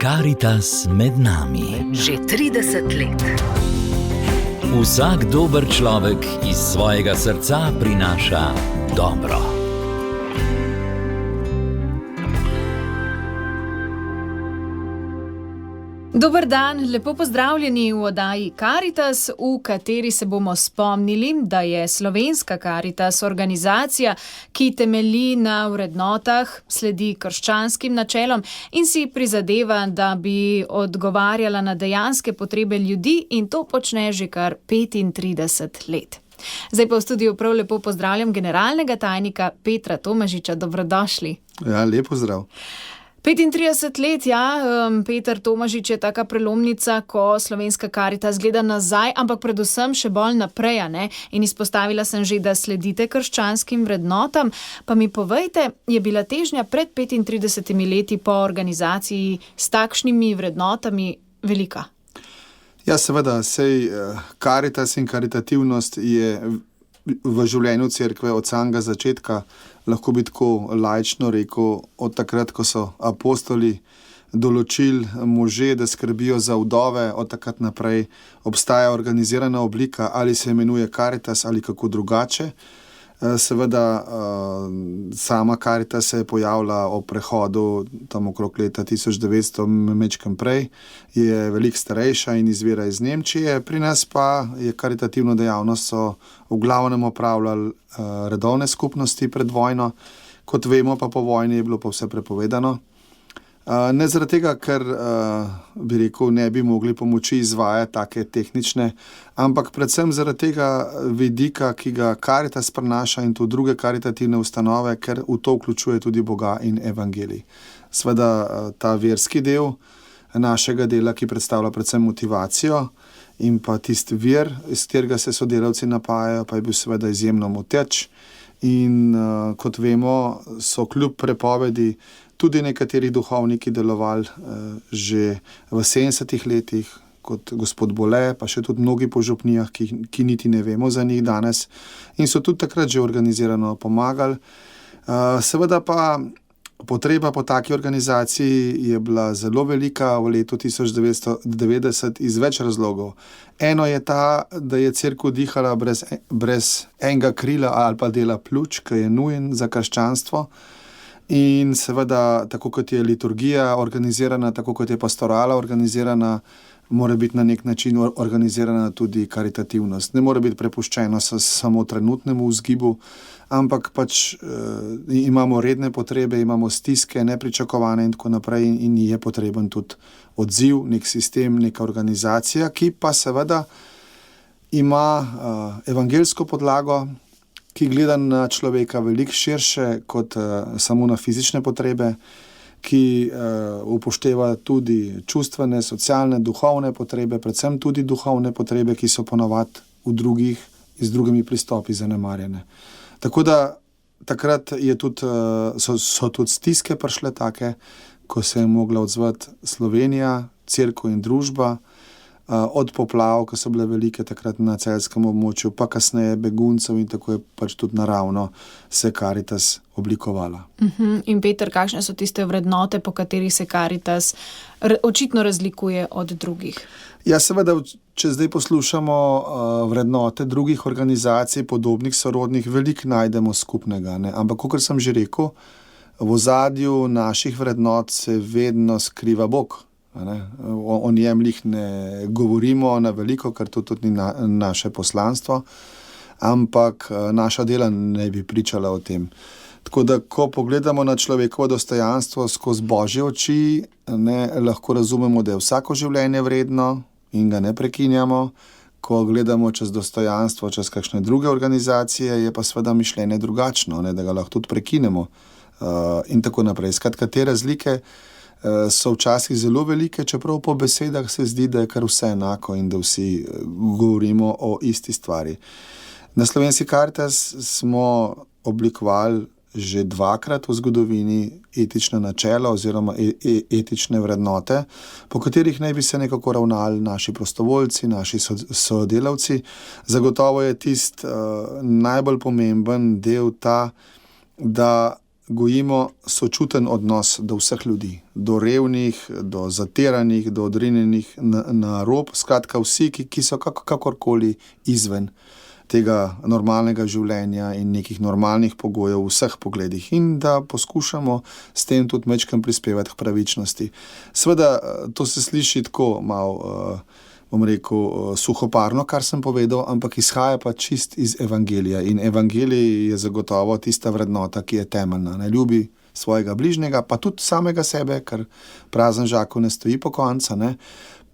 Karitas med nami. Že 30 let. Vsak dober človek iz svojega srca prinaša dobro. Dober dan, lepo pozdravljeni v oddaji Karitas, v kateri se bomo spomnili, da je Slovenska Karitas organizacija, ki temelji na vrednotah, sledi krščanskim načelom in si prizadeva, da bi odgovarjala na dejanske potrebe ljudi, in to počne že kar 35 let. Zdaj pa v studiu prav lepo pozdravljam generalnega tajnika Petra Tomažiča. Dobrodošli. Ja, lep pozdrav. 35 let, Peter Tomažič je taka prelomnica, ko Slovenska Karitas gleda nazaj, ampak predvsem še bolj naprej, ne? In izpostavila sem že, da sledite krščanskim vrednotam. Pa mi povejte, je bila težnja pred 35 leti po organizaciji s takšnimi vrednotami velika? Ja, seveda, sej Karitas in karitativnost je v življenju cerkve od samega začetka, lahko bi tako laično rekel, od takrat, ko so apostoli določili može, da skrbijo za vdove, od takrat naprej obstaja organizirana oblika, ali se imenuje Karitas ali kako drugače. Seveda, sama Karitas se je pojavila ob prehodu tam okrog leta 1900, mečkam prej, je veliko starejša in izvira iz Nemčije. Pri nas pa je karitativno dejavnost so v glavnem opravljali redovne skupnosti pred vojno, kot vemo pa po vojni je bilo pa vse prepovedano. Ne zaradi tega, ker bi rekel, ne bi mogli pomoči izvajati take tehnične, ampak predvsem zaradi tega vidika, ki ga Karitas prinaša in tudi druge karitativne ustanove, ker v to vključuje tudi Boga in evangelij. Sveda ta verski del našega dela, ki predstavlja predvsem motivacijo in pa tisti vir, iz katerega se sodelavci napajajo, pa je bil seveda izjemno moteč. In kot vemo, so kljub prepovedi tudi nekateri duhovniki delovali že v 70 letih, kot gospod Bole, pa še tudi mnogi po župnijah, ki niti ne vemo za njih danes, in so tudi takrat že organizirano pomagali. Seveda pa potreba po taki organizaciji je bila zelo velika v letu 1990 iz več razlogov. Eno je ta, da je cerkev dihala brez enega krila ali pa dela pljuč, ki je nujen za krščanstvo. In seveda, tako kot je liturgija organizirana, tako kot je pastorala organizirana, mora biti na nek način organizirana tudi karitativnost. Ne mora biti prepuščena samo trenutnemu vzgibu, ampak pač imamo redne potrebe, imamo stiske, nepričakovane in tako naprej, in je potreben tudi odziv, nek sistem, neka organizacija, ki pa seveda ima evangeljsko podlago, ki gleda na človeka veliko širše kot samo na fizične potrebe, ki upošteva tudi čustvene, socialne, duhovne potrebe, predvsem tudi duhovne potrebe, ki so ponavadi v drugih z drugimi pristopi zanemarjene. Tako da takrat je tudi, so tudi stiske prišle take, ko se je mogla odzvati Slovenija, cerkev in družba, od poplav, ki so bile velike takrat na celjskem območju, pa kasneje beguncev, in tako je pač tudi naravno se Karitas oblikovala. In Peter, kakšne so tiste vrednote, po katerih se Karitas očitno razlikuje od drugih? Ja, seveda, če zdaj poslušamo vrednote drugih organizacij, podobnih, sorodnih, veliko najdemo skupnega, ne? Ampak, kakor sem že rekel, v ozadju naših vrednot se vedno skriva Bog. O njem lih ne govorimo na veliko, ker to tudi ni naše poslanstvo, ampak naša dela ne bi pričala o tem. Tako da, ko pogledamo na človekovo dostojanstvo skozi Božje oči, lahko razumemo, da je vsako življenje vredno in ga ne prekinjamo. Ko gledamo čez dostojanstvo, čez kakšne druge organizacije, je pa seveda mišljenje drugačno, da ga lahko tudi prekinemo in tako naprej. Skratka, te razlike so včasih zelo velike, čeprav po besedah se zdi, da je kar vse enako in da vsi govorimo o isti stvari. Na Slovenski Karitas smo oblikovali že dvakrat v zgodovini etična načela oziroma etične vrednote, po katerih naj bi se nekako ravnali naši prostovoljci, naši sodelavci. Zagotovo je tisti najbolj pomemben del ta, da gojimo sočuten odnos do vseh ljudi, do revnih, do zatiranih, do odrinjenih na rob, skratka vsi, ki so kakorkoli izven tega normalnega življenja in nekih normalnih pogojev v vseh pogledih in da poskušamo s tem tudi majčkeno prispevati k pravičnosti. Seveda, to se sliši tako malo, bom rekel, suhoparno, kar sem povedal, ampak izhaja pa čist iz evangelija in evangelij je zagotovo tista vrednota, ki je temeljna. Ne ljubi svojega bližnjega, pa tudi samega sebe, ker prazen žakelj ne stoji pokonci, ne,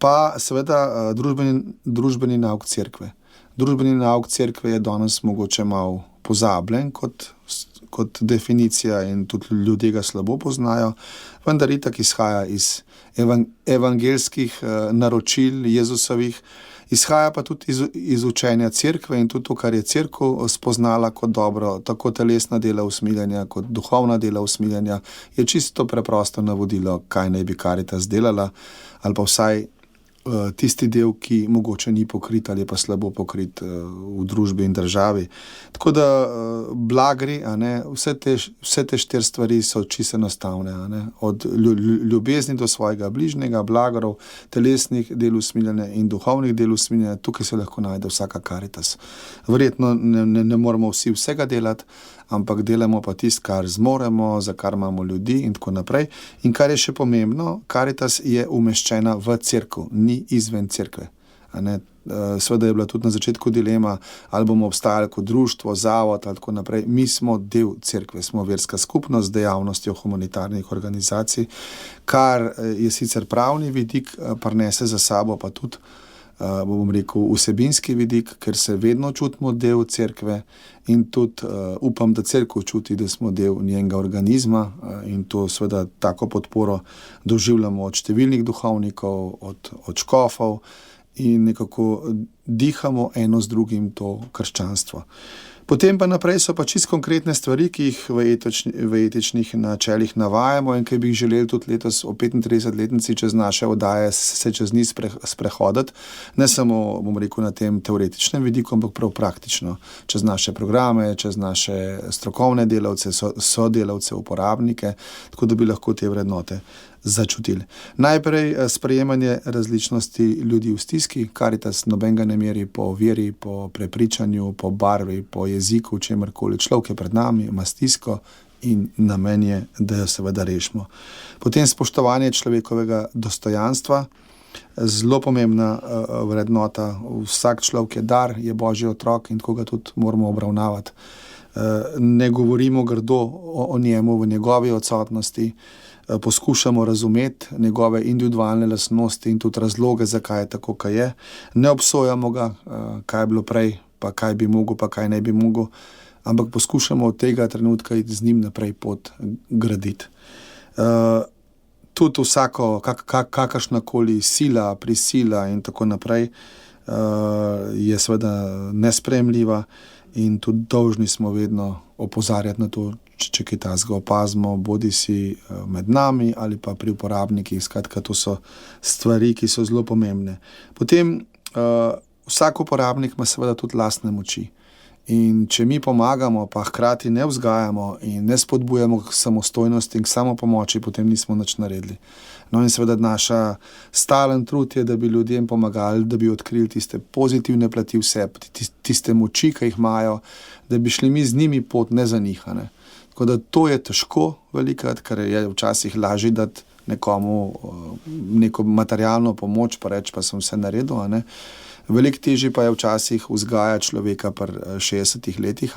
pa seveda družbeni nauk cerkve. Družbeni nauk cerkve je danes mogoče malo pozabljen kot definicija in tudi ljudje ga slabo poznajo, vendar itak izhaja iz evangelskih naročil Jezusovih, izhaja pa tudi iz učenja cerkve in tudi to, kar je cerkev spoznala kot dobro, tako telesna dela usmiljenja kot duhovna dela usmiljenja, je čisto preprosto navodilo, kaj naj bi Karitas delala, ali pa vsaj tisti del, ki mogoče ni pokrit ali pa slabo pokrit v družbi in državi. Tako da blagri, vse te 4 stvari so čisto enostavne. Od ljubezni do svojega bližnjega, blagarov, telesnih del usmiljenja in duhovnih del usmiljenja, tukaj se lahko najde vsaka Karitas. Verjetno ne moramo vsi vsega delati, ampak delamo pa tisto, kar zmoremo, za kar imamo ljudi in tako naprej. In kar je še pomembno, Karitas je umeščena v cerkev, ni izven cerkve. Seveda je bila tudi na začetku dilema, ali bomo obstajali kot društvo, zavod ali tako naprej. Mi smo del cerkve, smo verska skupnost z dejavnostjo humanitarnih organizacij, kar je sicer pravni vidik, prinese za sabo pa tudi bom rekel, vsebinski vidik, ker se vedno čutimo del cerkve in tudi upam, da cerkev čuti, da smo del njenega organizma in to seveda tako podporo doživljamo od številnih duhovnikov, od škofov in nekako dihamo eno z drugim to krščanstvo. Potem pa naprej so pa čisto konkretne stvari, ki jih v etičnih načelih navajamo in ki bi jih želeli tudi letos o 35-letnici čez naše oddaje se čez njih sprehoditi, ne samo, bom rekel, na tem teoretičnem vidiku, ampak prav praktično, čez naše programe, čez naše strokovne delavce, sodelavce, uporabnike, tako da bi lahko te vrednote začutili. Najprej sprejemanje različnosti ljudi v stiski, Karitas nobenega ne meri po veri, po prepričanju, po barvi, po jeziku, čemerkoli. Človek je pred nami, ima stisko in namen je, da jo seveda rešimo. Potem spoštovanje človekovega dostojanstva, zelo pomembna vrednota. Vsak človek je dar, je Božji otrok in tako ga tudi moramo obravnavati. Ne govorimo grdo o njemu v njegovi odsotnosti, poskušamo razumeti njegove individualne lastnosti in tudi razloge, zakaj je tako, kaj je. Ne obsojamo ga, kaj je bilo prej, pa kaj bi mogel, pa kaj ne bi mogel, ampak poskušamo od tega trenutka z njim naprej pot graditi. Tudi vsako, kakršnakoli sila, prisila in tako naprej je seveda nesprejemljiva in tudi dolžni smo vedno opozarjati na to, če kaj takega opazimo, bodi si med nami ali pa pri uporabnikih. Skratka, to so stvari, ki so zelo pomembne. Potem vsak uporabnik ima seveda tudi lastne moči. In če mi pomagamo, pa hkrati ne vzgajamo in ne spodbujamo k samostojnosti in k samopomoči, potem nismo nič naredili. No in seveda naša stalen trud je, da bi ljudem pomagali, da bi odkrili tiste pozitivne plati vse, tiste moči, ki jih imajo, da bi šli mi z njimi pot, ne za njih. Tako da to je težko velikrat, ker je včasih lažje dati nekomu neko materialno pomoč, pa reči, pa sem vse naredil, Veliko težje pa je včasih vzgajati človeka pri 60 letih,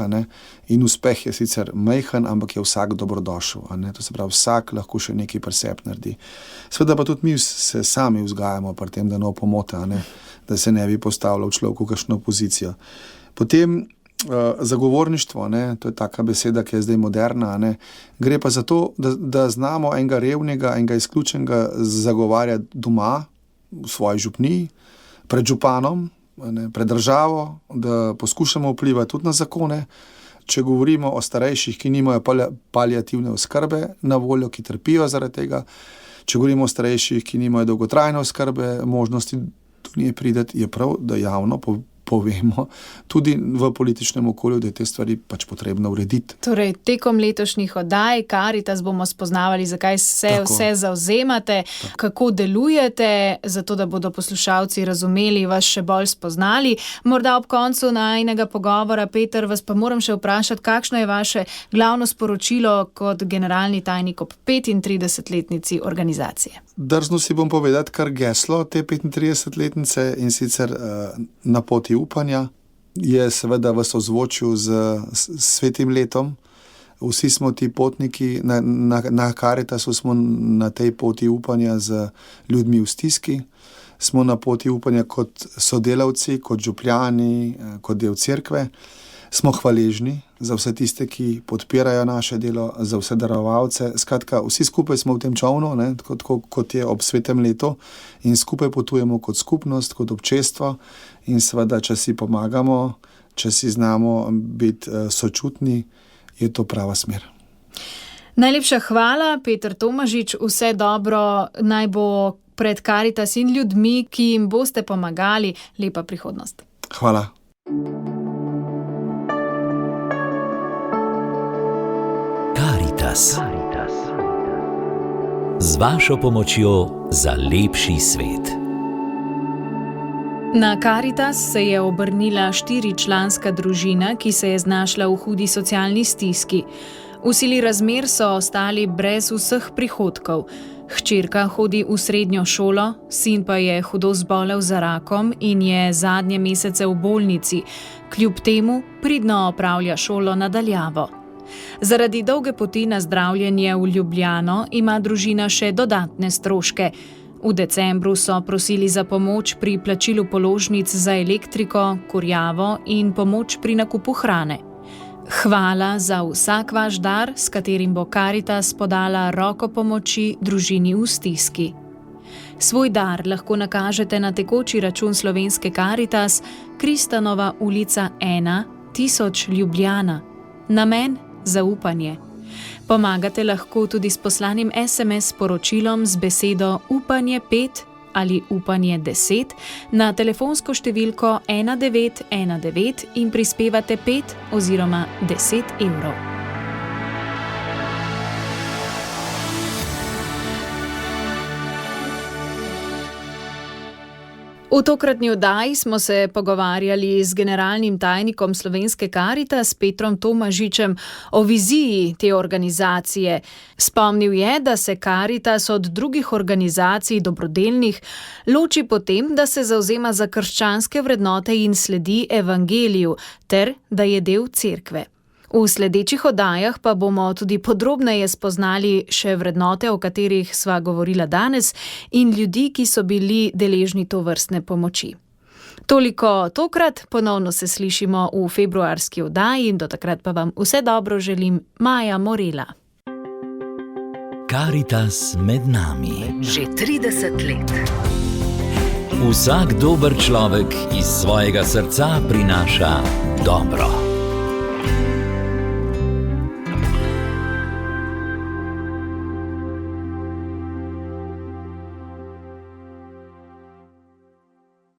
in uspeh je sicer majhen, ampak je vsak dobrodošel, To se pravi, vsak lahko še nekaj pri sebi naredi. Seveda pa tudi mi se sami vzgajamo pri tem, da ne pomote, da se ne bi postavljal človeku v kakšno pozicijo. Potem zagovorništvo, to je taka beseda, ki je zdaj moderna, gre pa za to, da znamo enega revnega, enega izključenega zagovarjati doma, v svoji župniji, pred županom, pred državo, da poskušamo vplivati tudi na zakone. Če govorimo o starejših, ki nimajo paliativne oskrbe na voljo, ki trpijo zaradi tega, če govorimo o starejših, ki nimajo dolgotrajne oskrbe, možnosti do nje prideti, je prav, da javno povemo, tudi v političnem okolju, da je te stvari pač potrebno urediti. Torej, tekom letošnjih oddaj Karitas bomo spoznavali, zakaj se vse zavzemate, kako delujete, zato da bodo poslušalci razumeli, vas še bolj spoznali. Morda ob koncu najinega pogovora, Peter, vas pa moram še vprašati, kakšno je vaše glavno sporočilo kot generalni tajnik ob 35-letnici organizacije? Drzno si bom povedati kar geslo te 35-letnice, in sicer na poti upanja. Je seveda v sozvočju z svetim letom. Vsi smo ti potniki, na Karitasu smo na tej poti upanja z ljudmi v stiski. Smo na poti upanja kot sodelavci, kot župljani, kot del cerkve. Smo hvaležni za vse tiste, ki podpirajo naše delo, za vse darovalce. Skratka, vsi skupaj smo v tem čovnu, kot je ob svetem letu, in skupaj potujemo kot skupnost, kot občestvo, in seveda, če si pomagamo, če si znamo biti sočutni, je to prava smer. Najlepša hvala, Peter Tomažič, vse dobro naj bo pred Karitas in ljudmi, ki jim boste pomagali. Lepa prihodnost. Hvala. Karitas. Z vašo pomočjo za lepši svet. Na Karitas se je obrnila 4-članska družina, ki se je znašla v hudi socialni stiski. V sili razmer so ostali brez vseh prihodkov. Hčerka hodi v srednjo šolo, sin pa je hudo zbolel za rakom in je zadnje mesece v bolnici. Kljub temu pridno opravlja šolo nadaljavo. Zaradi dolge poti na zdravljenje v Ljubljano ima družina še dodatne stroške. V decembru so prosili za pomoč pri plačilu položnic za elektriko, kurjavo in pomoč pri nakupu hrane. Hvala za vsak vaš dar, s katerim bo Karitas podala roko pomoči družini v stiski. Svoj dar lahko nakažete na tekoči račun Slovenske Karitas, Kristanova ulica 1, 1000 Ljubljana. Namen: zaupanje. Pomagate lahko tudi s poslanim SMS sporočilom z besedo upanje 5 ali upanje 10 na telefonsko številko 1919 in prispevate 5 oziroma 10 evrov. V tokratni oddaji smo se pogovarjali z generalnim tajnikom Slovenske Karitas Petrom Tomažičem o viziji te organizacije. Spomnil je, da se Karitas od drugih organizacij dobrodelnih loči po tem, da se zavzema za krščanske vrednote in sledi evangeliju, ter da je del cerkve. V sledečih oddajah pa bomo tudi podrobneje spoznali še vrednote, o katerih sva govorila danes, in ljudi, ki so bili deležni tovrstne pomoči. Toliko tokrat, ponovno se slišimo v februarski oddaji in do takrat pa vam vse dobro želim, Maja Morela. Karitas med nami. Že 30 let. Vsak dober človek iz svojega srca prinaša dobro.